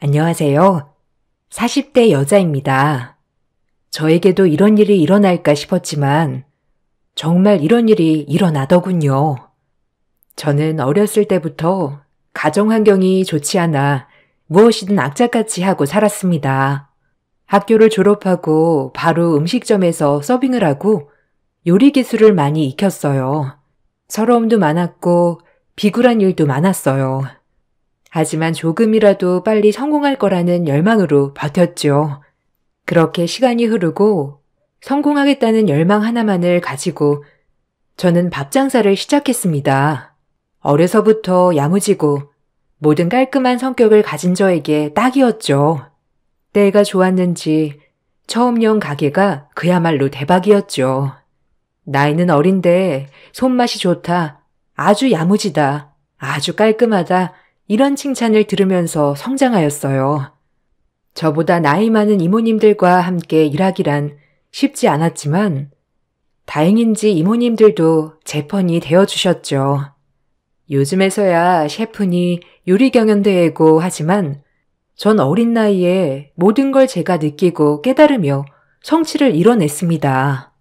안녕하세요. 40대 여자입니다. 저에게도 이런 일이 일어날까 싶었지만 정말 이런 일이 일어나더군요. 저는 어렸을 때부터 가정 환경이 좋지 않아 무엇이든 악착같이 하고 살았습니다. 학교를 졸업하고 바로 음식점에서 서빙을 하고 요리 기술을 많이 익혔어요. 서러움도 많았고 비굴한 일도 많았어요. 하지만 조금이라도 빨리 성공할 거라는 열망으로 버텼죠. 그렇게 시간이 흐르고 성공하겠다는 열망 하나만을 가지고 저는 밥 장사를 시작했습니다. 어려서부터 야무지고 모든 깔끔한 성격을 가진 저에게 딱이었죠. 때가 좋았는지 처음 연 가게가 그야말로 대박이었죠. 나이는 어린데 손맛이 좋다, 아주 야무지다, 아주 깔끔하다, 이런 칭찬을 들으면서 성장하였어요. 저보다 나이 많은 이모님들과 함께 일하기란 쉽지 않았지만 다행인지 이모님들도 제 편이 되어주셨죠. 요즘에서야 셰프니 요리 경연대회고 하지만 전 어린 나이에 모든 걸 제가 느끼고 깨달으며 성취를 이뤄냈습니다.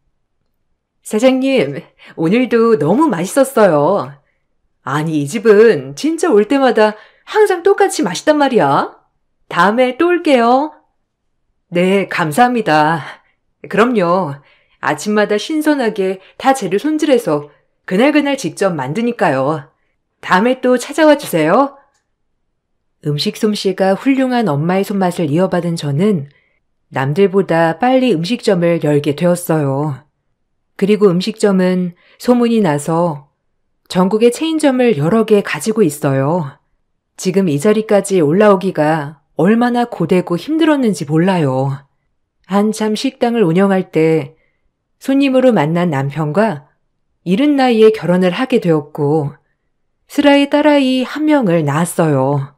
사장님, 오늘도 너무 맛있었어요. 아니, 이 집은 진짜 올 때마다 항상 똑같이 맛있단 말이야. 다음에 또 올게요. 네, 감사합니다. 그럼요. 아침마다 신선하게 다 재료 손질해서 그날그날 직접 만드니까요. 다음에 또 찾아와 주세요. 음식 솜씨가 훌륭한 엄마의 손맛을 이어받은 저는 남들보다 빨리 음식점을 열게 되었어요. 그리고 음식점은 소문이 나서 전국에 체인점을 여러 개 가지고 있어요. 지금 이 자리까지 올라오기가 얼마나 고되고 힘들었는지 몰라요. 한참 식당을 운영할 때 손님으로 만난 남편과 이른 나이에 결혼을 하게 되었고 슬아의 딸아이 한 명을 낳았어요.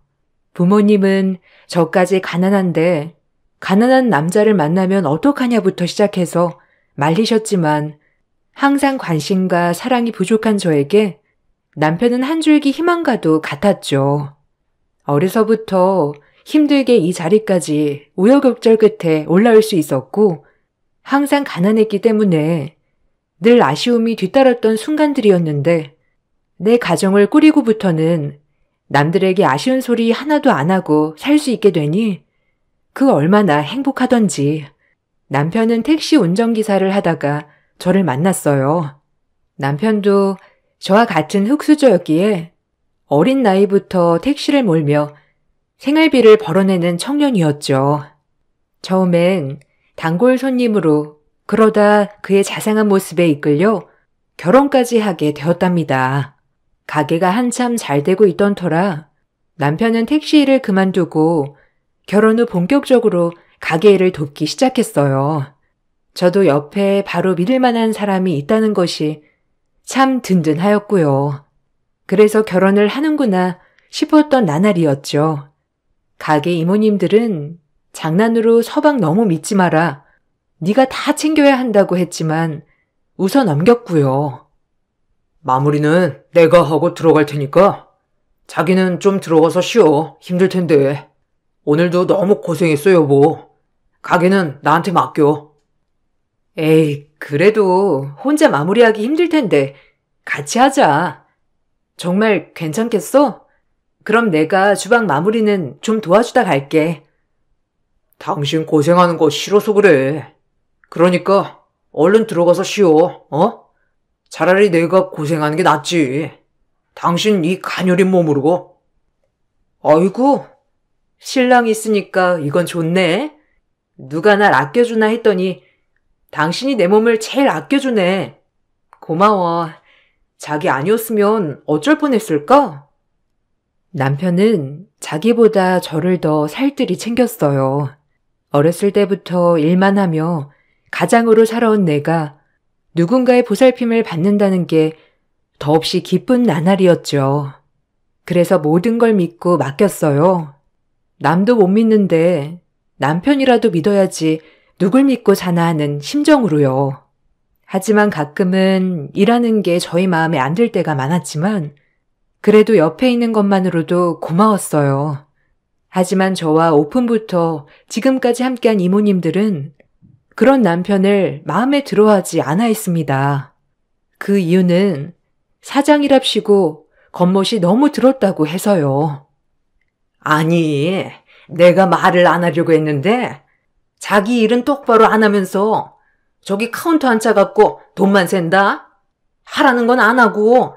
부모님은 저까지 가난한데 가난한 남자를 만나면 어떡하냐부터 시작해서 말리셨지만 항상 관심과 사랑이 부족한 저에게 남편은 한 줄기 희망과도 같았죠. 어려서부터 힘들게 이 자리까지 우여곡절 끝에 올라올 수 있었고 항상 가난했기 때문에 늘 아쉬움이 뒤따랐던 순간들이었는데 내 가정을 꾸리고부터는 남들에게 아쉬운 소리 하나도 안 하고 살 수 있게 되니 그 얼마나 행복하던지. 남편은 택시 운전기사를 하다가 저를 만났어요. 남편도 저와 같은 흙수저였기에 어린 나이부터 택시를 몰며 생활비를 벌어내는 청년이었죠. 처음엔 단골 손님으로 그러다 그의 자상한 모습에 이끌려 결혼까지 하게 되었답니다. 가게가 한참 잘 되고 있던 터라 남편은 택시 일을 그만두고 결혼 후 본격적으로 가게 일을 돕기 시작했어요. 저도 옆에 바로 믿을 만한 사람이 있다는 것이 참 든든하였고요. 그래서 결혼을 하는구나 싶었던 나날이었죠. 가게 이모님들은 장난으로 서방 너무 믿지 마라. 네가 다 챙겨야 한다고 했지만 웃어 넘겼고요. 마무리는 내가 하고 들어갈 테니까 자기는 좀 들어가서 쉬어. 힘들 텐데. 오늘도 너무 고생했어, 여보. 가게는 나한테 맡겨. 에이, 그래도 혼자 마무리하기 힘들 텐데 같이 하자. 정말 괜찮겠어? 그럼 내가 주방 마무리는 좀 도와주다 갈게. 당신 고생하는 거 싫어서 그래. 그러니까 얼른 들어가서 쉬어, 어? 차라리 내가 고생하는 게 낫지. 당신 이 가녀린 몸으로. 아이고, 신랑 있으니까 이건 좋네. 누가 날 아껴주나 했더니 당신이 내 몸을 제일 아껴주네. 고마워. 자기 아니었으면 어쩔 뻔했을까? 남편은 자기보다 저를 더 살뜰히 챙겼어요. 어렸을 때부터 일만 하며 가장으로 살아온 내가 누군가의 보살핌을 받는다는 게 더없이 기쁜 나날이었죠. 그래서 모든 걸 믿고 맡겼어요. 남도 못 믿는데 남편이라도 믿어야지 누굴 믿고 사나 하는 심정으로요. 하지만 가끔은 일하는 게 저희 마음에 안 들 때가 많았지만 그래도 옆에 있는 것만으로도 고마웠어요. 하지만 저와 오픈부터 지금까지 함께한 이모님들은 그런 남편을 마음에 들어하지 않아 했습니다. 그 이유는 사장이랍시고 겉멋이 너무 들었다고 해서요. 아니, 내가 말을 안 하려고 했는데 자기 일은 똑바로 안 하면서 저기 카운터 앉아갖고 돈만 샌다? 하라는 건 안 하고.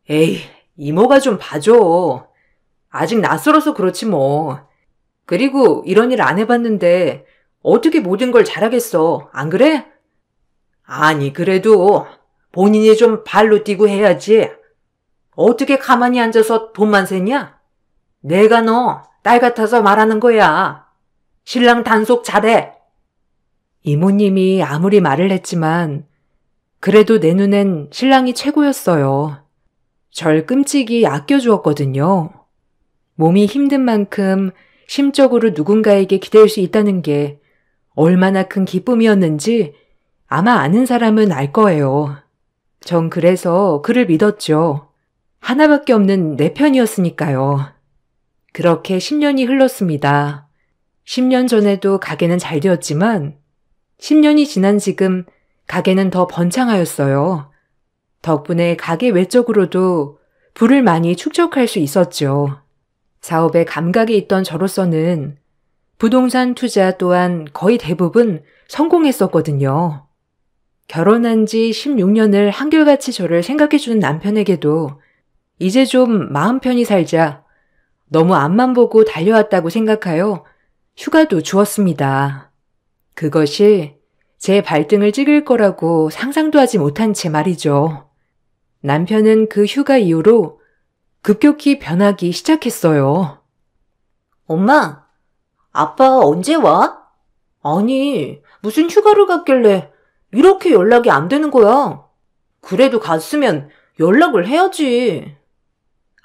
에이, 이모가 좀 봐줘. 아직 낯설어서 그렇지 뭐. 그리고 이런 일 안 해봤는데 어떻게 모든 걸 잘하겠어, 안 그래? 아니, 그래도 본인이 좀 발로 뛰고 해야지. 어떻게 가만히 앉아서 돈만 세냐? 내가 너 딸 같아서 말하는 거야. 신랑 단속 잘해. 이모님이 아무리 말을 했지만 그래도 내 눈엔 신랑이 최고였어요. 절 끔찍이 아껴주었거든요. 몸이 힘든 만큼 심적으로 누군가에게 기댈 수 있다는 게 얼마나 큰 기쁨이었는지 아마 아는 사람은 알 거예요. 전 그래서 그를 믿었죠. 하나밖에 없는 내 편이었으니까요. 그렇게 10년이 흘렀습니다. 10년 전에도 가게는 잘 되었지만 10년이 지난 지금 가게는 더 번창하였어요. 덕분에 가게 외적으로도 부를 많이 축적할 수 있었죠. 사업에 감각이 있던 저로서는 부동산 투자 또한 거의 대부분 성공했었거든요. 결혼한 지 16년을 한결같이 저를 생각해주는 남편에게도 이제 좀 마음 편히 살자, 너무 앞만 보고 달려왔다고 생각하여 휴가도 주었습니다. 그것이 제 발등을 찍을 거라고 상상도 하지 못한 채 말이죠. 남편은 그 휴가 이후로 급격히 변하기 시작했어요. 엄마, 아빠 언제 와? 아니, 무슨 휴가를 갔길래 이렇게 연락이 안 되는 거야? 그래도 갔으면 연락을 해야지.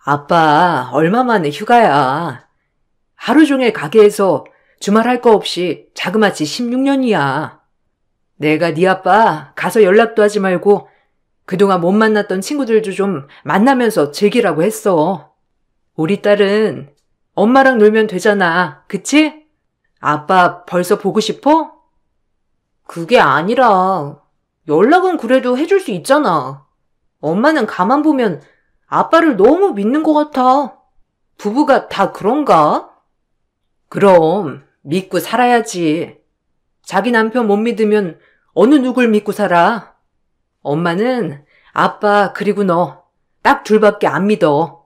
아빠, 얼마 만에 휴가야. 하루 종일 가게에서 주말 할 거 없이 자그마치 16년이야. 내가 네 아빠 가서 연락도 하지 말고 그동안 못 만났던 친구들도 좀 만나면서 즐기라고 했어. 우리 딸은 엄마랑 놀면 되잖아. 그치? 아빠 벌써 보고 싶어? 그게 아니라 연락은 그래도 해줄 수 있잖아. 엄마는 가만 보면 아빠를 너무 믿는 것 같아. 부부가 다 그런가? 그럼 믿고 살아야지. 자기 남편 못 믿으면 어느 누굴 믿고 살아? 엄마는 아빠 그리고 너 딱 둘밖에 안 믿어.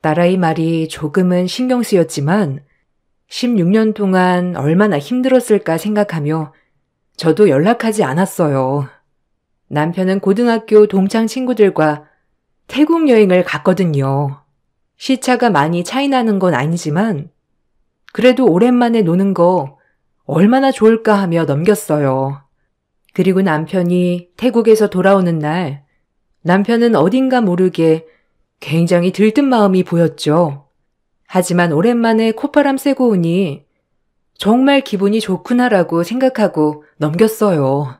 딸아이 말이 조금은 신경 쓰였지만 16년 동안 얼마나 힘들었을까 생각하며 저도 연락하지 않았어요. 남편은 고등학교 동창 친구들과 태국 여행을 갔거든요. 시차가 많이 차이 나는 건 아니지만 그래도 오랜만에 노는 거 얼마나 좋을까 하며 넘겼어요. 그리고 남편이 태국에서 돌아오는 날 남편은 어딘가 모르게 굉장히 들뜬 마음이 보였죠. 하지만 오랜만에 콧바람 쐬고 오니 정말 기분이 좋구나라고 생각하고 넘겼어요.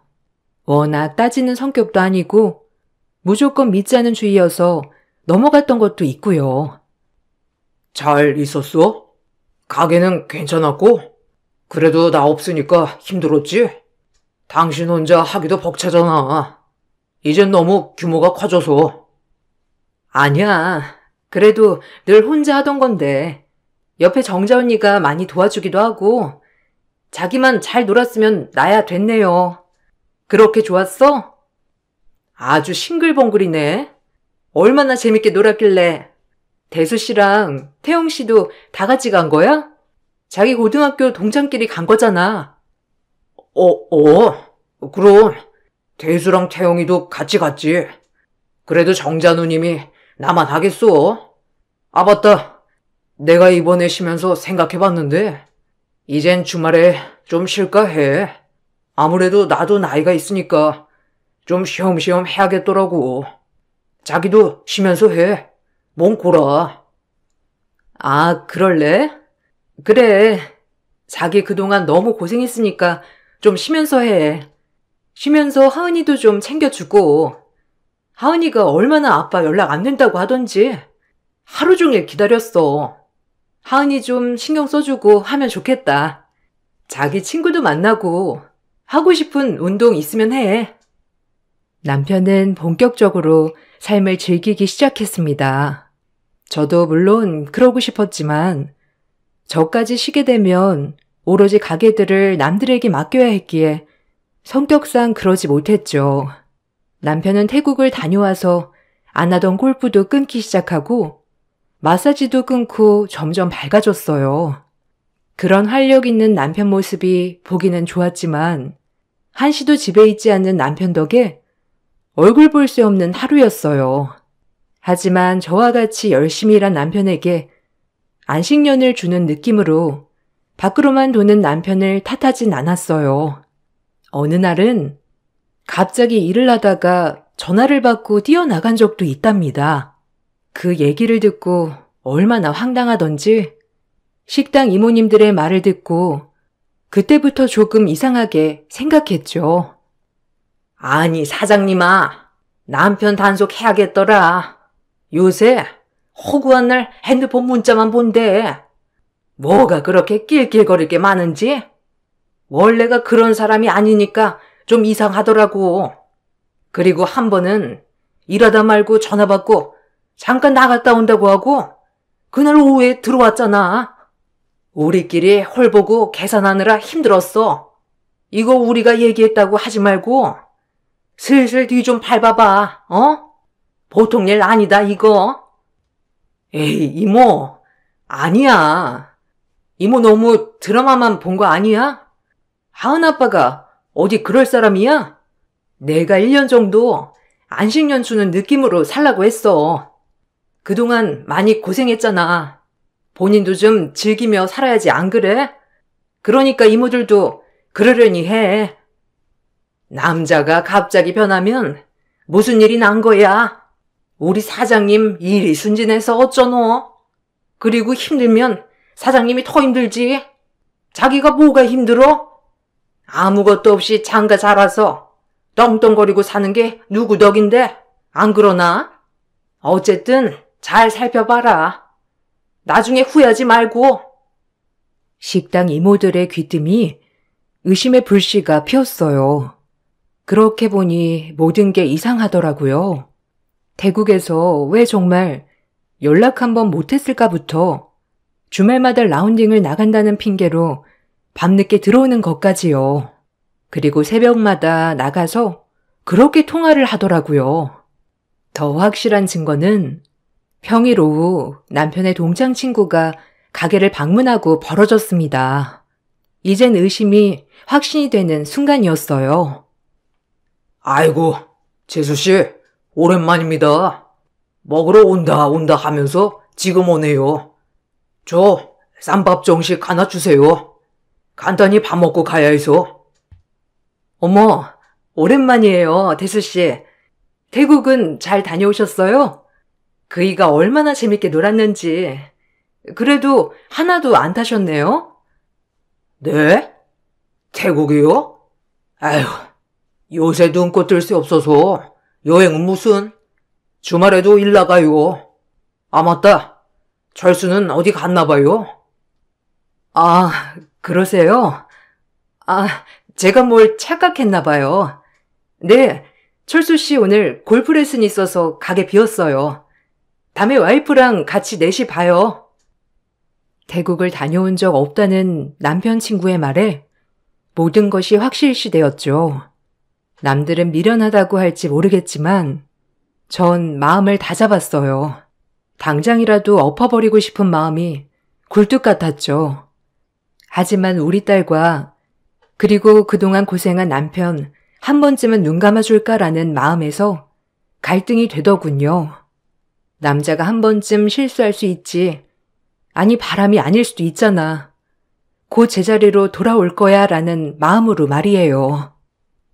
워낙 따지는 성격도 아니고 무조건 믿자는 주의여서 넘어갔던 것도 있고요. 잘 있었어? 가게는 괜찮았고? 그래도 나 없으니까 힘들었지? 당신 혼자 하기도 벅차잖아. 이젠 너무 규모가 커져서. 아니야. 그래도 늘 혼자 하던 건데 옆에 정자 언니가 많이 도와주기도 하고 자기만 잘 놀았으면 나야 됐네요. 그렇게 좋았어? 아주 싱글벙글이네. 얼마나 재밌게 놀았길래. 대수 씨랑 태영 씨도 다 같이 간 거야? 자기 고등학교 동창끼리 간 거잖아. 그럼 대수랑 태영이도 같이 갔지. 그래도 정자 누님이 나만 하겠어. 아, 맞다. 내가 이번에 쉬면서 생각해봤는데 이젠 주말에 좀 쉴까 해. 아무래도 나도 나이가 있으니까 좀 쉬엄쉬엄 해야겠더라고. 자기도 쉬면서 해. 몸 골아. 아, 그럴래? 그래. 자기 그동안 너무 고생했으니까 좀 쉬면서 해. 쉬면서 하은이도 좀 챙겨주고. 하은이가 얼마나 아빠 연락 안 된다고 하던지 하루 종일 기다렸어. 하은이 좀 신경 써주고 하면 좋겠다. 자기 친구도 만나고 하고 싶은 운동 있으면 해. 남편은 본격적으로 삶을 즐기기 시작했습니다. 저도 물론 그러고 싶었지만 저까지 쉬게 되면 오로지 가게들을 남들에게 맡겨야 했기에 성격상 그러지 못했죠. 남편은 태국을 다녀와서 안 하던 골프도 끊기 시작하고 마사지도 끊고 점점 밝아졌어요. 그런 활력 있는 남편 모습이 보기는 좋았지만 한시도 집에 있지 않는 남편 덕에 얼굴 볼 수 없는 하루였어요. 하지만 저와 같이 열심히 일한 남편에게 안식년을 주는 느낌으로 밖으로만 도는 남편을 탓하진 않았어요. 어느 날은 갑자기 일을 하다가 전화를 받고 뛰어나간 적도 있답니다. 그 얘기를 듣고 얼마나 황당하던지 식당 이모님들의 말을 듣고 그때부터 조금 이상하게 생각했죠. 아니 사장님아, 남편 단속해야겠더라. 요새 허구한 날 핸드폰 문자만 본대. 뭐가 그렇게 낄낄거릴 게 많은지? 원래가 그런 사람이 아니니까 좀 이상하더라고. 그리고 한 번은 일하다 말고 전화 받고 잠깐 나갔다 온다고 하고 그날 오후에 들어왔잖아. 우리끼리 홀보고 계산하느라 힘들었어. 이거 우리가 얘기했다고 하지 말고 슬슬 뒤 좀 밟아봐. 보통 일 아니다 이거. 에이 이모, 아니야. 이모 너무 드라마만 본 거 아니야? 하은 아빠가 어디 그럴 사람이야? 내가 1년 정도 안식년 주는 느낌으로 살라고 했어. 그동안 많이 고생했잖아. 본인도 좀 즐기며 살아야지 안 그래? 그러니까 이모들도 그러려니 해. 남자가 갑자기 변하면 무슨 일이 난 거야? 우리 사장님 일이 순진해서 어쩌노? 그리고 힘들면 사장님이 더 힘들지. 자기가 뭐가 힘들어? 아무것도 없이 장가 자라서 떵떵거리고 사는 게 누구 덕인데 안 그러나? 어쨌든 잘 살펴봐라. 나중에 후회하지 말고. 식당 이모들의 귀뜸이 의심의 불씨가 피었어요. 그렇게 보니 모든 게 이상하더라고요. 태국에서 왜 정말 연락 한번 못했을까부터 주말마다 라운딩을 나간다는 핑계로 밤늦게 들어오는 것까지요. 그리고 새벽마다 나가서 그렇게 통화를 하더라고요. 더 확실한 증거는 평일 오후 남편의 동창 친구가 가게를 방문하고 벌어졌습니다. 이젠 의심이 확신이 되는 순간이었어요. 아이고, 재수씨, 오랜만입니다. 먹으러 온다 하면서 지금 오네요. 저 쌈밥 정식 하나 주세요. 간단히 밥 먹고 가야 해서. 어머, 오랜만이에요, 대수씨. 태국은 잘 다녀오셨어요? 그이가 얼마나 재밌게 놀았는지. 그래도 하나도 안 타셨네요? 네? 태국이요? 아휴, 요새 눈꽃 뜰 새 없어서 여행은 무슨? 주말에도 일 나가요. 아 맞다, 철수는 어디 갔나 봐요? 아, 그러세요? 아, 제가 뭘 착각했나 봐요. 네, 철수 씨 오늘 골프 레슨이 있어서 가게 비웠어요. 다음에 와이프랑 같이 넷이 봐요. 태국을 다녀온 적 없다는 남편 친구의 말에 모든 것이 확실시 되었죠. 남들은 미련하다고 할지 모르겠지만 전 마음을 다잡았어요. 당장이라도 엎어버리고 싶은 마음이 굴뚝 같았죠. 하지만 우리 딸과 그리고 그동안 고생한 남편 한 번쯤은 눈 감아줄까라는 마음에서 갈등이 되더군요. 남자가 한 번쯤 실수할 수 있지. 아니 바람이 아닐 수도 있잖아. 곧 제자리로 돌아올 거야 라는 마음으로 말이에요.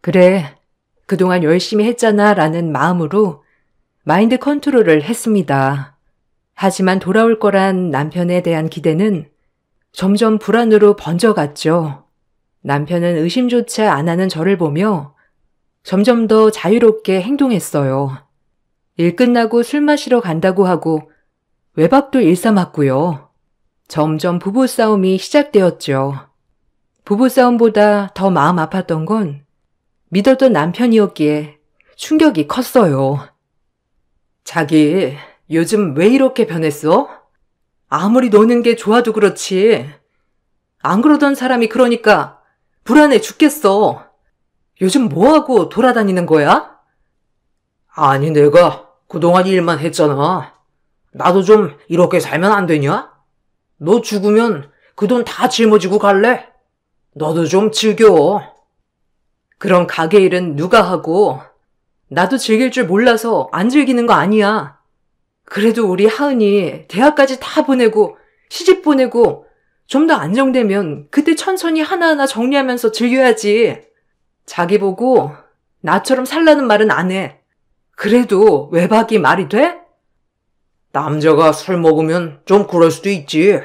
그래, 그동안 열심히 했잖아 라는 마음으로 마인드 컨트롤을 했습니다. 하지만 돌아올 거란 남편에 대한 기대는 점점 불안으로 번져갔죠. 남편은 의심조차 안 하는 저를 보며 점점 더 자유롭게 행동했어요. 일 끝나고 술 마시러 간다고 하고 외박도 일삼았고요. 점점 부부싸움이 시작되었죠. 부부싸움보다 더 마음 아팠던 건 믿었던 남편이었기에 충격이 컸어요. 자기, 요즘 왜 이렇게 변했어? 아무리 노는 게 좋아도 그렇지. 안 그러던 사람이 그러니까 불안해 죽겠어. 요즘 뭐하고 돌아다니는 거야? 아니, 내가 그동안 일만 했잖아. 나도 좀 이렇게 살면 안 되냐? 너 죽으면 그 돈 다 짊어지고 갈래? 너도 좀 즐겨. 그런 가게 일은 누가 하고, 나도 즐길 줄 몰라서 안 즐기는 거 아니야. 그래도 우리 하은이 대학까지 다 보내고 시집 보내고 좀 더 안정되면 그때 천천히 하나하나 정리하면서 즐겨야지. 자기 보고 나처럼 살라는 말은 안 해. 그래도 외박이 말이 돼? 남자가 술 먹으면 좀 그럴 수도 있지.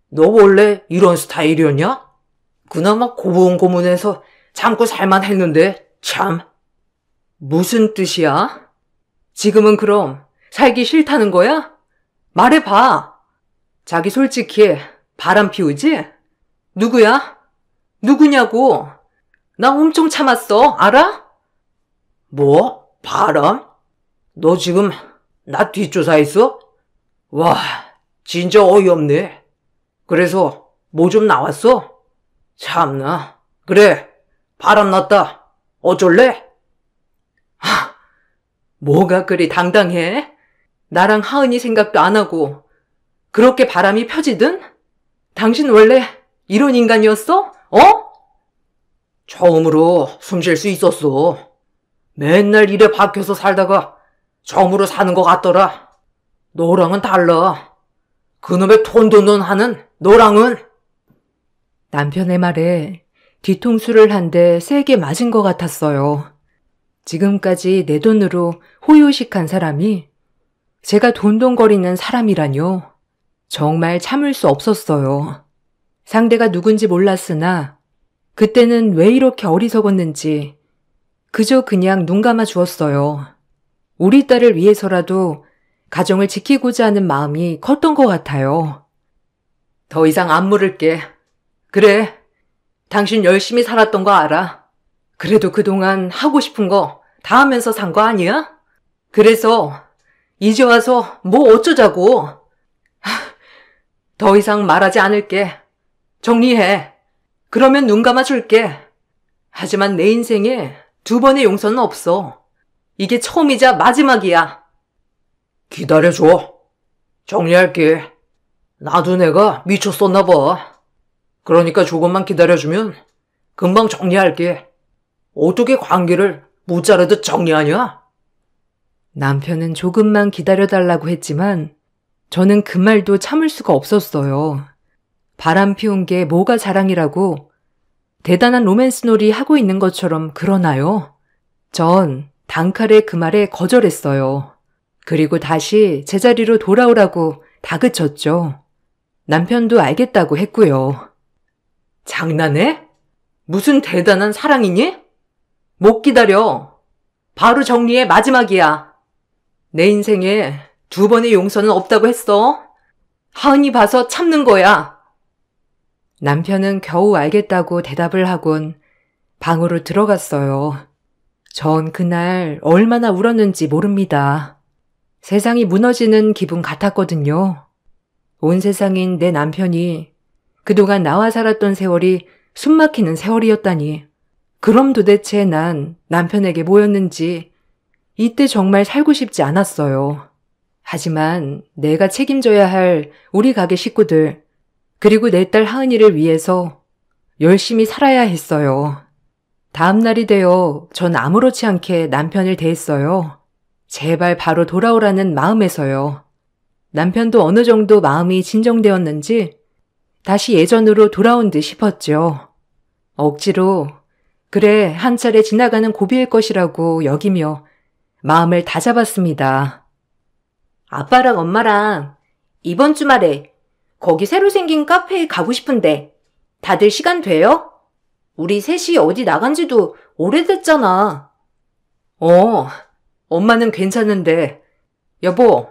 너 원래 이런 스타일이었냐? 그나마 고분고분해서 참고 살만 했는데 참. 무슨 뜻이야? 지금은 그럼 살기 싫다는 거야? 말해봐. 자기 솔직히 바람 피우지? 누구야? 누구냐고. 나 엄청 참았어. 알아? 뭐? 바람? 너 지금 나 뒷조사했어? 와, 진짜 어이없네. 그래서 뭐 좀 나왔어? 참나. 그래, 바람 났다. 어쩔래? 뭐가 그리 당당해? 나랑 하은이 생각도 안 하고 그렇게 바람이 펴지든? 당신 원래 이런 인간이었어? 어? 처음으로 숨 쉴 수 있었어. 맨날 일에 박혀서 살다가 처음으로 사는 것 같더라. 너랑은 달라. 그놈의 톤돈돈 하는 너랑은. 남편의 말에 뒤통수를 한 대 세게 맞은 것 같았어요. 지금까지 내 돈으로 호요식한 사람이 제가 돈돈거리는 사람이라뇨. 정말 참을 수 없었어요. 상대가 누군지 몰랐으나 그때는 왜 이렇게 어리석었는지 그저 그냥 눈 감아 주었어요. 우리 딸을 위해서라도 가정을 지키고자 하는 마음이 컸던 것 같아요. 더 이상 안 물을게. 그래, 당신 열심히 살았던 거 알아. 그래도 그동안 하고 싶은 거 다 하면서 산 거 아니야? 그래서 이제 와서 뭐 어쩌자고. 더 이상 말하지 않을게. 정리해. 그러면 눈 감아줄게. 하지만 내 인생에 2번의 용서는 없어. 이게 처음이자 마지막이야. 기다려줘. 정리할게. 나도 내가 미쳤었나 봐. 그러니까 조금만 기다려주면 금방 정리할게. 어떻게 관계를 무자르듯 정리하냐? 남편은 조금만 기다려달라고 했지만 저는 그 말도 참을 수가 없었어요. 바람 피운 게 뭐가 자랑이라고 대단한 로맨스놀이 하고 있는 것처럼 그러나요? 전 단칼에 그 말에 거절했어요. 그리고 다시 제자리로 돌아오라고 다그쳤죠. 남편도 알겠다고 했고요. 장난해? 무슨 대단한 사랑이니? 못 기다려. 바로 정리해. 마지막이야. 내 인생에 2번의 용서는 없다고 했어. 하은이 봐서 참는 거야. 남편은 겨우 알겠다고 대답을 하곤 방으로 들어갔어요. 전 그날 얼마나 울었는지 모릅니다. 세상이 무너지는 기분 같았거든요. 온 세상인 내 남편이 그동안 나와 살았던 세월이 숨막히는 세월이었다니. 그럼 도대체 난 남편에게 뭐였는지 이때 정말 살고 싶지 않았어요. 하지만 내가 책임져야 할 우리 가게 식구들, 그리고 내 딸 하은이를 위해서 열심히 살아야 했어요. 다음 날이 되어 전 아무렇지 않게 남편을 대했어요. 제발 바로 돌아오라는 마음에서요. 남편도 어느 정도 마음이 진정되었는지 다시 예전으로 돌아온 듯 싶었죠. 억지로 그래 한 차례 지나가는 고비일 것이라고 여기며 마음을 다잡았습니다. 아빠랑 엄마랑 이번 주말에 거기 새로 생긴 카페에 가고 싶은데 다들 시간 돼요? 우리 셋이 어디 나간 지도 오래됐잖아. 엄마는 괜찮은데. 여보,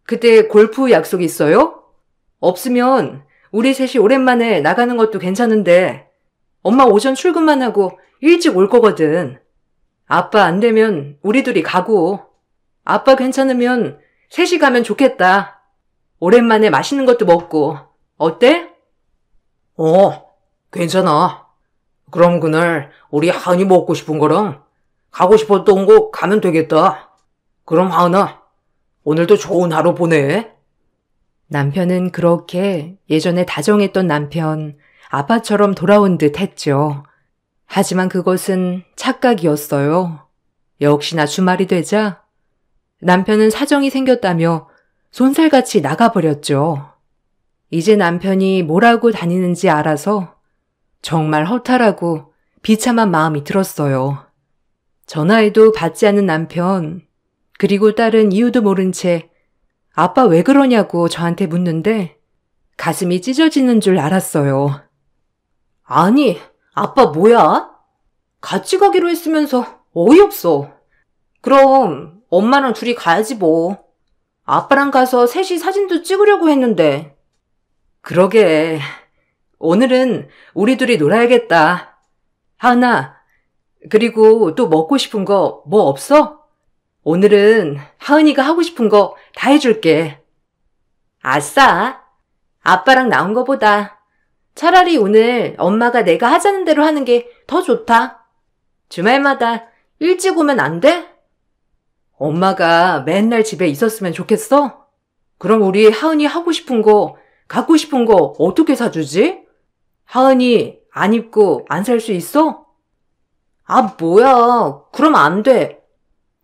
그때 골프 약속 있어요? 없으면 우리 셋이 오랜만에 나가는 것도 괜찮은데 엄마 오전 출근만 하고 일찍 올 거거든. 아빠 안 되면 우리 둘이 가고 아빠 괜찮으면 셋이 가면 좋겠다. 오랜만에 맛있는 것도 먹고. 어때? 괜찮아. 그럼 그날 우리 하은이 먹고 싶은 거랑 가고 싶었던 곳 가면 되겠다. 그럼 하은아, 오늘도 좋은 하루 보내. 남편은 그렇게 예전에 다정했던 남편, 아빠처럼 돌아온 듯 했죠. 하지만 그것은 착각이었어요. 역시나 주말이 되자 남편은 사정이 생겼다며 손살같이 나가버렸죠. 이제 남편이 뭘 하고 다니는지 알아서 정말 허탈하고 비참한 마음이 들었어요. 전화해도 받지 않는 남편, 그리고 딸은 이유도 모른 채 아빠 왜 그러냐고 저한테 묻는데 가슴이 찢어지는 줄 알았어요. 아니, 아빠 뭐야? 같이 가기로 했으면서 어이없어. 그럼 엄마랑 둘이 가야지 뭐. 아빠랑 가서 셋이 사진도 찍으려고 했는데. 그러게. 오늘은 우리 둘이 놀아야겠다. 하은아, 그리고 또 먹고 싶은 거 뭐 없어? 오늘은 하은이가 하고 싶은 거 다 해줄게. 아싸. 아빠랑 나온 거보다 차라리 오늘 엄마가 내가 하자는 대로 하는 게 더 좋다. 주말마다 일찍 오면 안 돼? 엄마가 맨날 집에 있었으면 좋겠어? 그럼 우리 하은이 하고 싶은 거, 갖고 싶은 거 어떻게 사주지? 하은이 안 입고 안 살 수 있어? 아, 뭐야. 그럼 안 돼.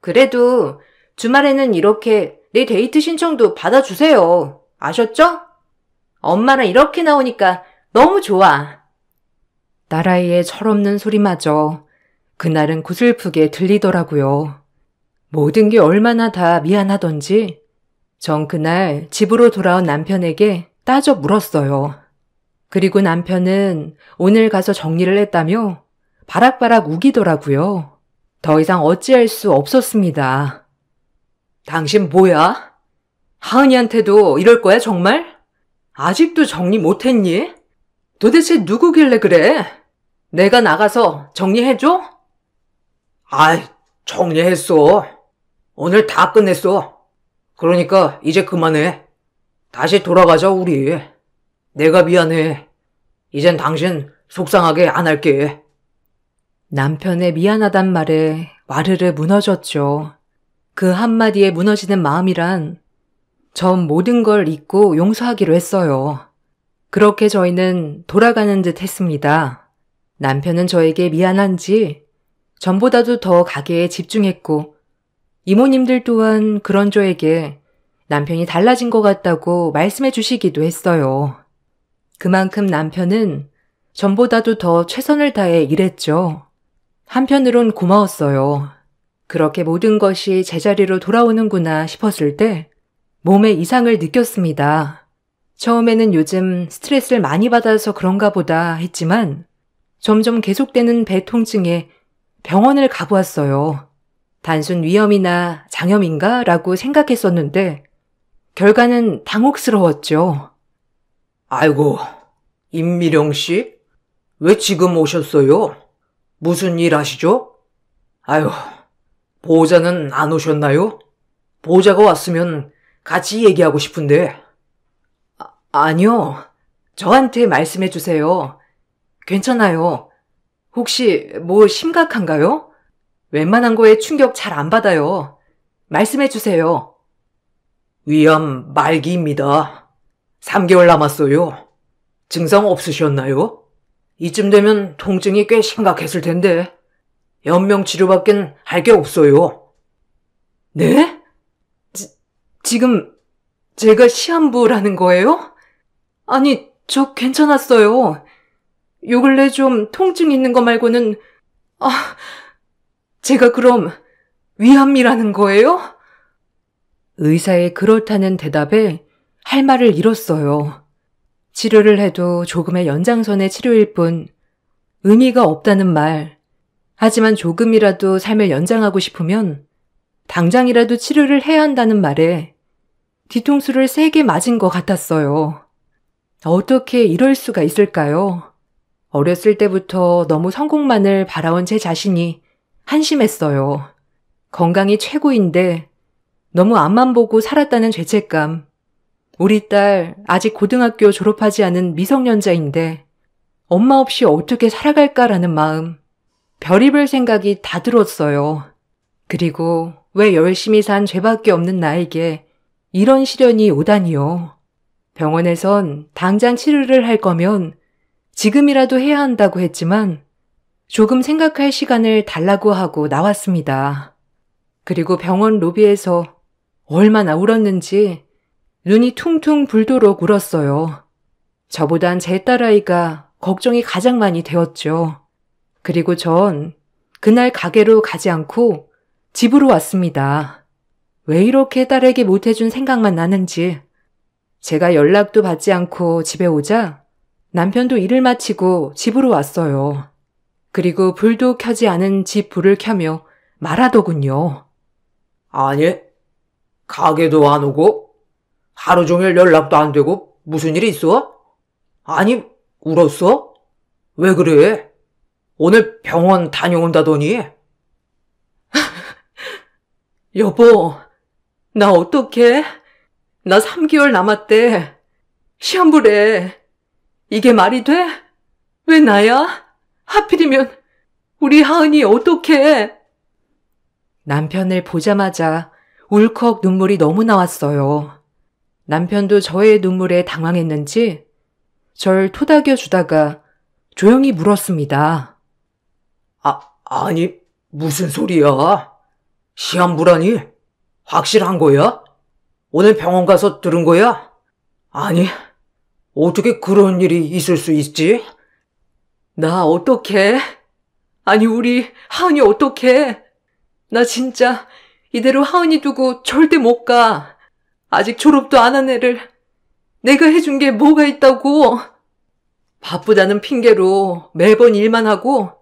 그래도 주말에는 이렇게 내 데이트 신청도 받아주세요. 아셨죠? 엄마랑 이렇게 나오니까 너무 좋아. 딸아이의 철없는 소리마저 그날은 구슬프게 들리더라고요. 모든 게 얼마나 다 미안하던지 전 그날 집으로 돌아온 남편에게 따져 물었어요. 그리고 남편은 오늘 가서 정리를 했다며 바락바락 우기더라고요. 더 이상 어찌할 수 없었습니다. 당신 뭐야? 하은이한테도 이럴 거야 정말? 아직도 정리 못했니? 도대체 누구길래 그래? 내가 나가서 정리해줘? 아이, 정리했어. 오늘 다 끝냈어. 그러니까 이제 그만해. 다시 돌아가자 우리. 내가 미안해. 이젠 당신 속상하게 안 할게. 남편의 미안하단 말에 와르르 무너졌죠. 그 한마디에 무너지는 마음이란 전 모든 걸 잊고 용서하기로 했어요. 그렇게 저희는 돌아가는 듯 했습니다. 남편은 저에게 미안한지 전보다도 더 가게에 집중했고 이모님들 또한 그런 저에게 남편이 달라진 것 같다고 말씀해 주시기도 했어요. 그만큼 남편은 전보다도 더 최선을 다해 일했죠. 한편으론 고마웠어요. 그렇게 모든 것이 제자리로 돌아오는구나 싶었을 때 몸에 이상을 느꼈습니다. 처음에는 요즘 스트레스를 많이 받아서 그런가 보다 했지만 점점 계속되는 배 통증에 병원을 가보았어요. 단순 위염이나 장염인가? 라고 생각했었는데 결과는 당혹스러웠죠. 아이고, 임미령 씨? 왜 지금 오셨어요? 무슨 일 하시죠? 아유, 보호자는 안 오셨나요? 보호자가 왔으면 같이 얘기하고 싶은데. 아니요. 저한테 말씀해 주세요. 괜찮아요. 혹시 뭐 심각한가요? 웬만한 거에 충격 잘 안 받아요. 말씀해 주세요. 위암 말기입니다. 3개월 남았어요. 증상 없으셨나요? 이쯤 되면 통증이 꽤 심각했을 텐데 연명 치료밖엔 할 게 없어요. 네? 지금 제가 시한부라는 거예요? 아니, 저 괜찮았어요. 요 근래 좀 통증 있는 거 말고는 제가 그럼 위암이라는 거예요? 의사의 그렇다는 대답에 할 말을 잃었어요. 치료를 해도 조금의 연장선의 치료일 뿐 의미가 없다는 말. 하지만 조금이라도 삶을 연장하고 싶으면 당장이라도 치료를 해야 한다는 말에 뒤통수를 세게 맞은 것 같았어요. 어떻게 이럴 수가 있을까요? 어렸을 때부터 너무 성공만을 바라온 제 자신이 한심했어요. 건강이 최고인데 너무 앞만 보고 살았다는 죄책감. 우리 딸 아직 고등학교 졸업하지 않은 미성년자인데 엄마 없이 어떻게 살아갈까라는 마음, 별의별 생각이 다 들었어요. 그리고 왜 열심히 산 죄밖에 없는 나에게 이런 시련이 오다니요. 병원에선 당장 치료를 할 거면 지금이라도 해야 한다고 했지만 조금 생각할 시간을 달라고 하고 나왔습니다. 그리고 병원 로비에서 얼마나 울었는지 눈이 퉁퉁 붉도록 울었어요. 저보단 제 딸아이가 걱정이 가장 많이 되었죠. 그리고 전 그날 가게로 가지 않고 집으로 왔습니다. 왜 이렇게 딸에게 못해준 생각만 나는지. 제가 연락도 받지 않고 집에 오자 남편도 일을 마치고 집으로 왔어요. 그리고 불도 켜지 않은 집 불을 켜며 말하더군요. 아니, 가게도 안 오고 하루 종일 연락도 안 되고 무슨 일이 있어? 아니, 울었어? 왜 그래? 오늘 병원 다녀온다더니? 여보, 나 어떡해? 나 3개월 남았대. 시험부래. 이게 말이 돼? 왜 나야? 하필이면 우리 하은이 어떡해? 남편을 보자마자 울컥 눈물이 너무 나왔어요. 남편도 저의 눈물에 당황했는지 절 토닥여 주다가 조용히 물었습니다. 아니, 무슨 소리야? 시한부라니? 확실한 거야? 오늘 병원 가서 들은 거야? 아니, 어떻게 그런 일이 있을 수 있지? 나 어떡해? 아니, 우리 하은이 어떡해? 나 진짜 이대로 하은이 두고 절대 못 가. 아직 졸업도 안 한 애를 내가 해준 게 뭐가 있다고. 바쁘다는 핑계로 매번 일만 하고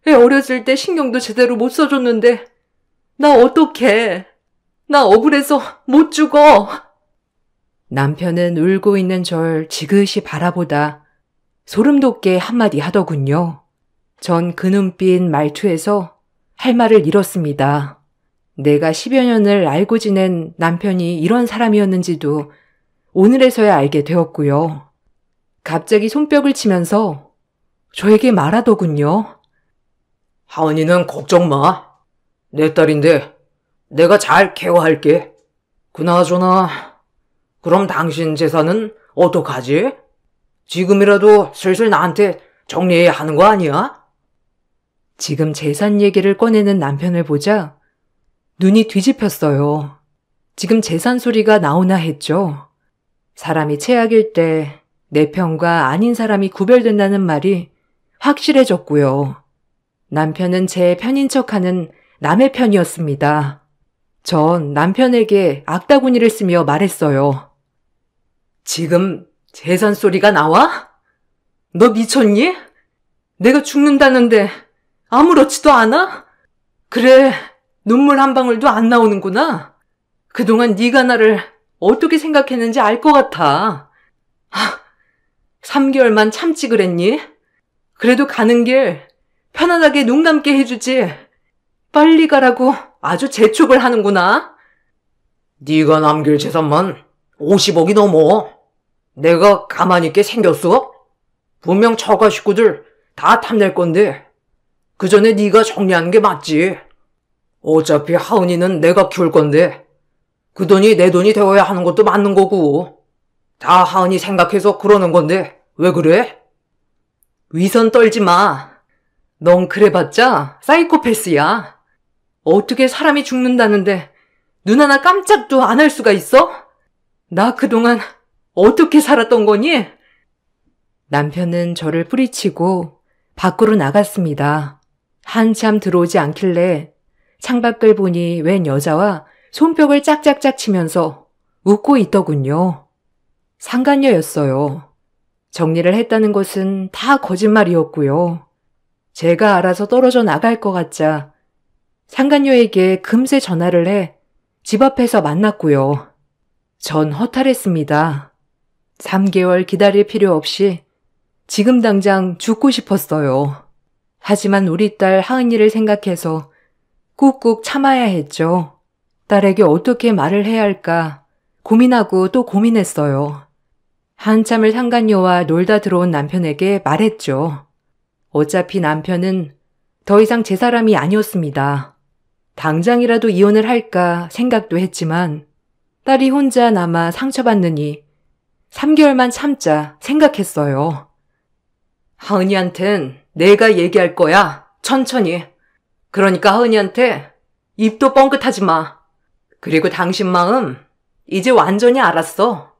애 어렸을 때 신경도 제대로 못 써줬는데 나 어떡해. 나 억울해서 못 죽어. 남편은 울고 있는 절 지그시 바라보다 소름 돋게 한마디 하더군요. 전 그 눈빛 말투에서 할 말을 잃었습니다. 내가 10여 년을 알고 지낸 남편이 이런 사람이었는지도 오늘에서야 알게 되었고요. 갑자기 손뼉을 치면서 저에게 말하더군요. 하은이는 걱정 마. 내 딸인데 내가 잘 케어할게. 그나저나 그럼 당신 재산은 어떡하지? 지금이라도 슬슬 나한테 정리해야 하는 거 아니야? 지금 재산 얘기를 꺼내는 남편을 보자 눈이 뒤집혔어요. 지금 재산 소리가 나오나 했죠. 사람이 최악일 때 내 편과 아닌 사람이 구별된다는 말이 확실해졌고요. 남편은 제 편인 척하는 남의 편이었습니다. 전 남편에게 악다구니를 쓰며 말했어요. 지금 재산 소리가 나와? 너 미쳤니? 내가 죽는다는데 아무렇지도 않아? 그래, 눈물 한 방울도 안 나오는구나. 그동안 네가 나를 어떻게 생각했는지 알 것 같아. 3개월만 참지 그랬니? 그래도 가는 길 편안하게 눈 감게 해주지. 빨리 가라고 아주 재촉을 하는구나. 네가 남길 재산만 50억이 넘어. 내가 가만히 있게 생겼어? 분명 처가 식구들 다 탐낼 건데 그 전에 네가 정리하는 게 맞지. 어차피 하은이는 내가 키울 건데 그 돈이 내 돈이 되어야 하는 것도 맞는 거고 다 하은이 생각해서 그러는 건데 왜 그래? 위선 떨지 마. 넌 그래봤자 사이코패스야. 어떻게 사람이 죽는다는데 눈 하나 깜짝도 안 할 수가 있어? 나 그동안 어떻게 살았던 거니? 남편은 저를 뿌리치고 밖으로 나갔습니다. 한참 들어오지 않길래 창밖을 보니 웬 여자와 손뼉을 짝짝짝 치면서 웃고 있더군요. 상간녀였어요. 정리를 했다는 것은 다 거짓말이었고요. 제가 알아서 떨어져 나갈 것 같자 상간녀에게 금세 전화를 해 집 앞에서 만났고요. 전 허탈했습니다. 3개월 기다릴 필요 없이 지금 당장 죽고 싶었어요. 하지만 우리 딸 하은이를 생각해서 꾹꾹 참아야 했죠. 딸에게 어떻게 말을 해야 할까 고민하고 또 고민했어요. 한참을 상간녀와 놀다 들어온 남편에게 말했죠. 어차피 남편은 더 이상 제 사람이 아니었습니다. 당장이라도 이혼을 할까 생각도 했지만 딸이 혼자 남아 상처받느니 3개월만 참자 생각했어요. 하은이한텐 내가 얘기할 거야. 천천히. 그러니까 하은이한테 입도 뻥끗하지 마. 그리고 당신 마음 이제 완전히 알았어.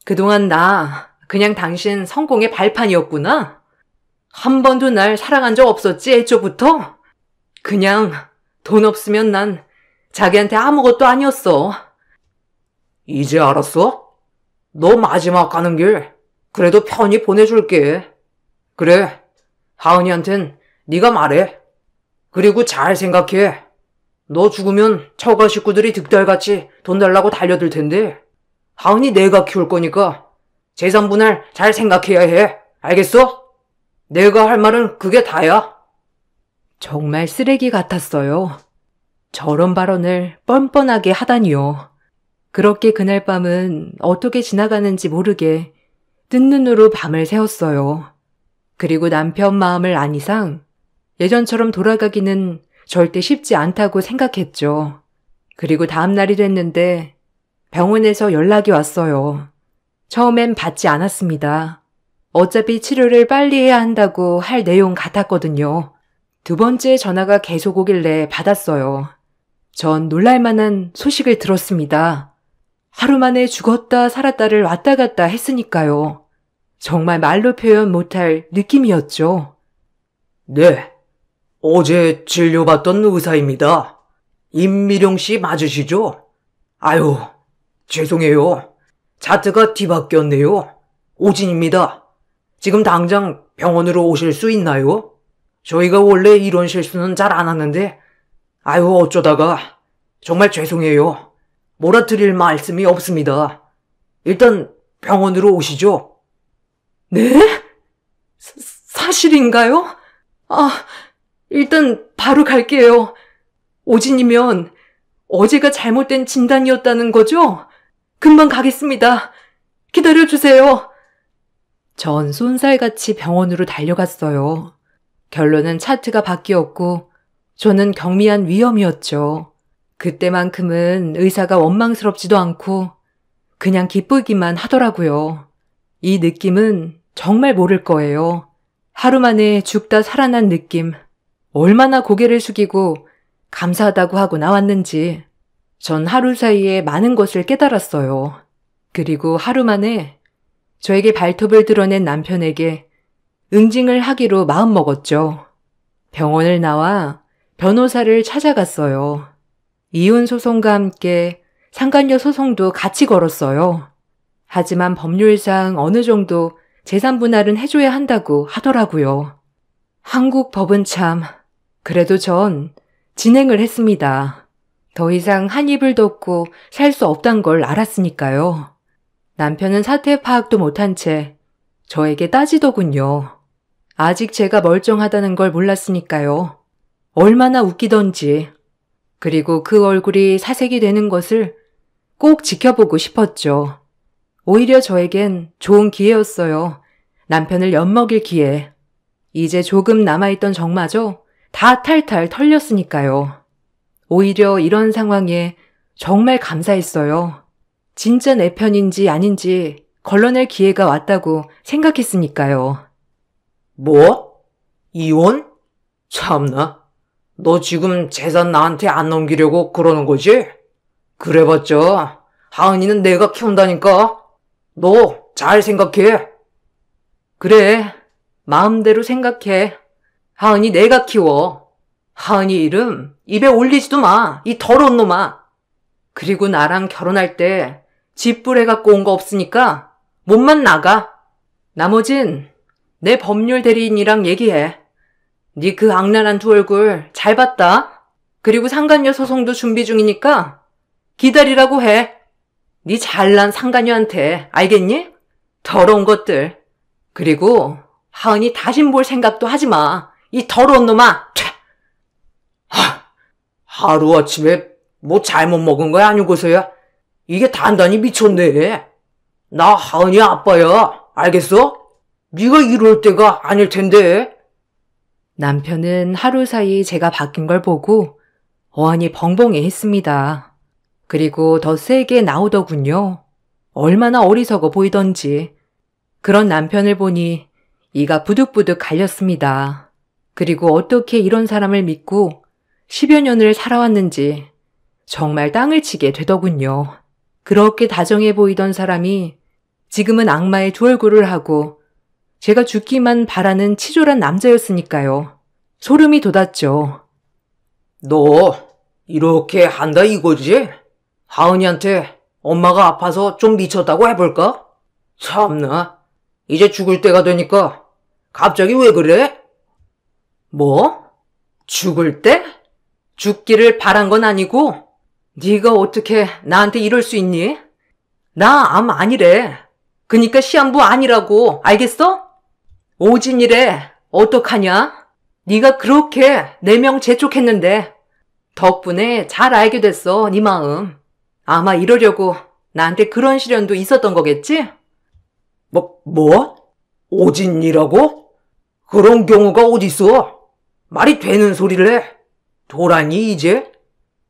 그동안 나 그냥 당신 성공의 발판이었구나. 한 번도 날 사랑한 적 없었지 애초부터? 그냥 돈 없으면 난 자기한테 아무것도 아니었어. 이제 알았어? 너 마지막 가는 길 그래도 편히 보내줄게. 그래, 하은이한텐 네가 말해. 그리고 잘 생각해. 너 죽으면 처가 식구들이 득달같이 돈 달라고 달려들 텐데 하은이 내가 키울 거니까 재산 분할 잘 생각해야 해. 알겠어? 내가 할 말은 그게 다야. 정말 쓰레기 같았어요. 저런 발언을 뻔뻔하게 하다니요. 그렇게 그날 밤은 어떻게 지나가는지 모르게 뜬 눈으로 밤을 새웠어요. 그리고 남편 마음을 안 이상 예전처럼 돌아가기는 절대 쉽지 않다고 생각했죠. 그리고 다음 날이 됐는데 병원에서 연락이 왔어요. 처음엔 받지 않았습니다. 어차피 치료를 빨리 해야 한다고 할 내용 같았거든요. 두 번째 전화가 계속 오길래 받았어요. 전 놀랄만한 소식을 들었습니다. 하루 만에 죽었다 살았다를 왔다 갔다 했으니까요. 정말 말로 표현 못할 느낌이었죠. 네, 어제 진료받던 의사입니다. 임미령 씨 맞으시죠? 아유, 죄송해요. 차트가 뒤바뀌었네요. 오진입니다. 지금 당장 병원으로 오실 수 있나요? 저희가 원래 이런 실수는 잘 안 하는데 아유 어쩌다가 정말 죄송해요. 몰아드릴 말씀이 없습니다. 일단 병원으로 오시죠. 네? 사실인가요? 일단 바로 갈게요. 오진이면 어제가 잘못된 진단이었다는 거죠? 금방 가겠습니다. 기다려주세요. 전 쏜살같이 병원으로 달려갔어요. 결론은 차트가 바뀌었고 저는 경미한 위험이었죠. 그때만큼은 의사가 원망스럽지도 않고 그냥 기쁘기만 하더라고요. 이 느낌은 정말 모를 거예요. 하루 만에 죽다 살아난 느낌. 얼마나 고개를 숙이고 감사하다고 하고 나왔는지 전 하루 사이에 많은 것을 깨달았어요. 그리고 하루 만에 저에게 발톱을 드러낸 남편에게 응징을 하기로 마음먹었죠. 병원을 나와 변호사를 찾아갔어요. 이혼 소송과 함께 상간녀 소송도 같이 걸었어요. 하지만 법률상 어느 정도 재산 분할은 해줘야 한다고 하더라고요. 한국 법은 참, 그래도 전 진행을 했습니다. 더 이상 한 입을 덮고 살 수 없단 걸 알았으니까요. 남편은 사태 파악도 못한 채 저에게 따지더군요. 아직 제가 멀쩡하다는 걸 몰랐으니까요. 얼마나 웃기던지. 그리고 그 얼굴이 사색이 되는 것을 꼭 지켜보고 싶었죠. 오히려 저에겐 좋은 기회였어요. 남편을 엿먹일 기회. 이제 조금 남아있던 정마저 다 탈탈 털렸으니까요. 오히려 이런 상황에 정말 감사했어요. 진짜 내 편인지 아닌지 걸러낼 기회가 왔다고 생각했으니까요. 뭐? 이혼? 참나. 너 지금 재산 나한테 안 넘기려고 그러는 거지? 그래봤자 하은이는 내가 키운다니까. 너 잘 생각해. 그래, 마음대로 생각해. 하은이 내가 키워. 하은이 이름 입에 올리지도 마, 이 더러운 놈아. 그리고 나랑 결혼할 때 집불해 갖고 온 거 없으니까 몸만 나가. 나머진 내 법률 대리인이랑 얘기해. 네 그 악랄한 두 얼굴 잘 봤다. 그리고 상간녀 소송도 준비 중이니까 기다리라고 해. 네 잘난 상간녀한테, 알겠니? 더러운 것들. 그리고 하은이 다신 볼 생각도 하지 마. 이 더러운 놈아. 하루아침에 뭐 잘못 먹은 거야 아니고서야? 이게 단단히 미쳤네. 나 하은이 아빠야. 알겠어? 네가 이럴 때가 아닐 텐데. 남편은 하루 사이 제가 바뀐 걸 보고 어안이 벙벙해 했습니다. 그리고 더 세게 나오더군요. 얼마나 어리석어 보이던지. 그런 남편을 보니 이가 부득부득 갈렸습니다. 그리고 어떻게 이런 사람을 믿고 10여 년을 살아왔는지 정말 땅을 치게 되더군요. 그렇게 다정해 보이던 사람이 지금은 악마의 두 얼굴을 하고 제가 죽기만 바라는 치졸한 남자였으니까요. 소름이 돋았죠. 너 이렇게 한다 이거지? 하은이한테 엄마가 아파서 좀 미쳤다고 해볼까? 참나, 이제 죽을 때가 되니까 갑자기 왜 그래? 뭐? 죽을 때? 죽기를 바란 건 아니고 네가 어떻게 나한테 이럴 수 있니? 나 암 아니래. 그니까 시한부 아니라고. 알겠어? 오진이래. 어떡하냐? 네가 그렇게 내 명 재촉했는데 덕분에 잘 알게 됐어. 네 마음. 아마 이러려고 나한테 그런 시련도 있었던 거겠지? 뭐? 오진이라고? 그런 경우가 어딨어? 말이 되는 소리를 해? 도라니 이제?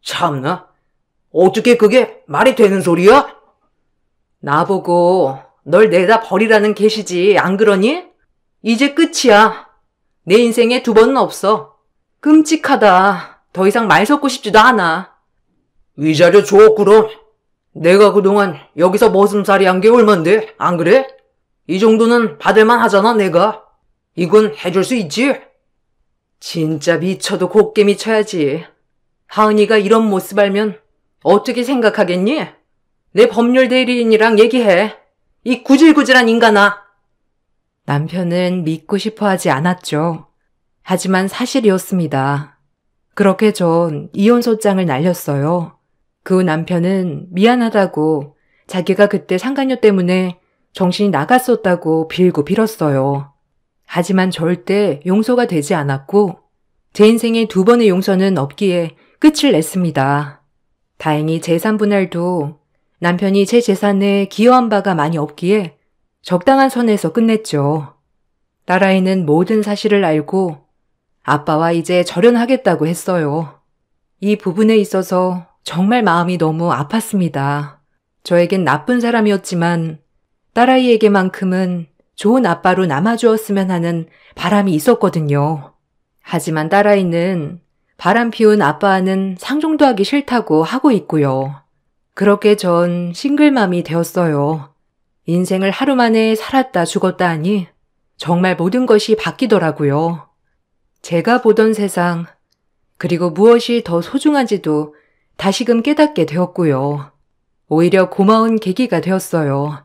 참나, 어떻게 그게 말이 되는 소리야? 나보고 널 내다 버리라는 계시지 안 그러니? 이제 끝이야. 내 인생에 두 번은 없어. 끔찍하다. 더 이상 말 섞고 싶지도 않아. 위자료 줘 그럼. 내가 그동안 여기서 머슴살이 한 게 얼만데 안 그래? 이 정도는 받을만 하잖아 내가. 이건 해줄 수 있지? 진짜 미쳐도 곱게 미쳐야지. 하은이가 이런 모습 알면 어떻게 생각하겠니? 내 법률 대리인이랑 얘기해. 이 구질구질한 인간아. 남편은 믿고 싶어 하지 않았죠. 하지만 사실이었습니다. 그렇게 전 이혼소장을 날렸어요. 그 후 남편은 미안하다고 자기가 그때 상간녀 때문에 정신이 나갔었다고 빌고 빌었어요. 하지만 절대 용서가 되지 않았고 제 인생에 두 번의 용서는 없기에 끝을 냈습니다. 다행히 재산 분할도 남편이 제 재산에 기여한 바가 많이 없기에 적당한 선에서 끝냈죠. 딸아이는 모든 사실을 알고 아빠와 이제 절연하겠다고 했어요. 이 부분에 있어서 정말 마음이 너무 아팠습니다. 저에겐 나쁜 사람이었지만 딸아이에게만큼은 좋은 아빠로 남아주었으면 하는 바람이 있었거든요. 하지만 딸아이는 바람 피운 아빠와는 상종도 하기 싫다고 하고 있고요. 그렇게 전 싱글맘이 되었어요. 인생을 하루 만에 살았다 죽었다 하니 정말 모든 것이 바뀌더라고요. 제가 보던 세상, 그리고 무엇이 더 소중한지도 다시금 깨닫게 되었고요. 오히려 고마운 계기가 되었어요.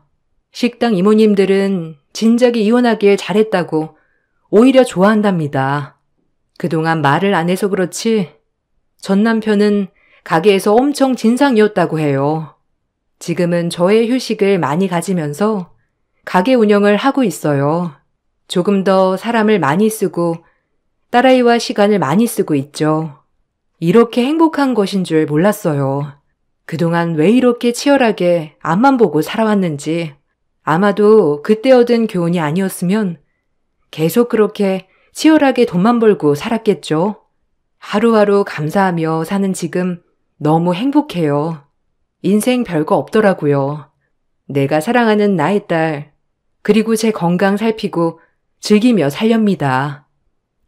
식당 이모님들은 진작에 이혼하길 잘했다고 오히려 좋아한답니다. 그동안 말을 안 해서 그렇지 전 남편은 가게에서 엄청 진상이었다고 해요. 지금은 저의 휴식을 많이 가지면서 가게 운영을 하고 있어요. 조금 더 사람을 많이 쓰고 딸아이와 시간을 많이 쓰고 있죠. 이렇게 행복한 것인 줄 몰랐어요. 그동안 왜 이렇게 치열하게 앞만 보고 살아왔는지 아마도 그때 얻은 교훈이 아니었으면 계속 그렇게 치열하게 돈만 벌고 살았겠죠. 하루하루 감사하며 사는 지금 너무 행복해요. 인생 별거 없더라고요. 내가 사랑하는 나의 딸, 그리고 제 건강 살피고 즐기며 살렵니다.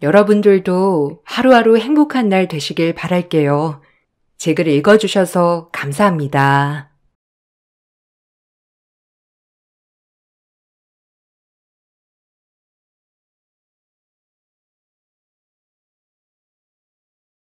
여러분들도 하루하루 행복한 날 되시길 바랄게요. 제 글 읽어주셔서 감사합니다.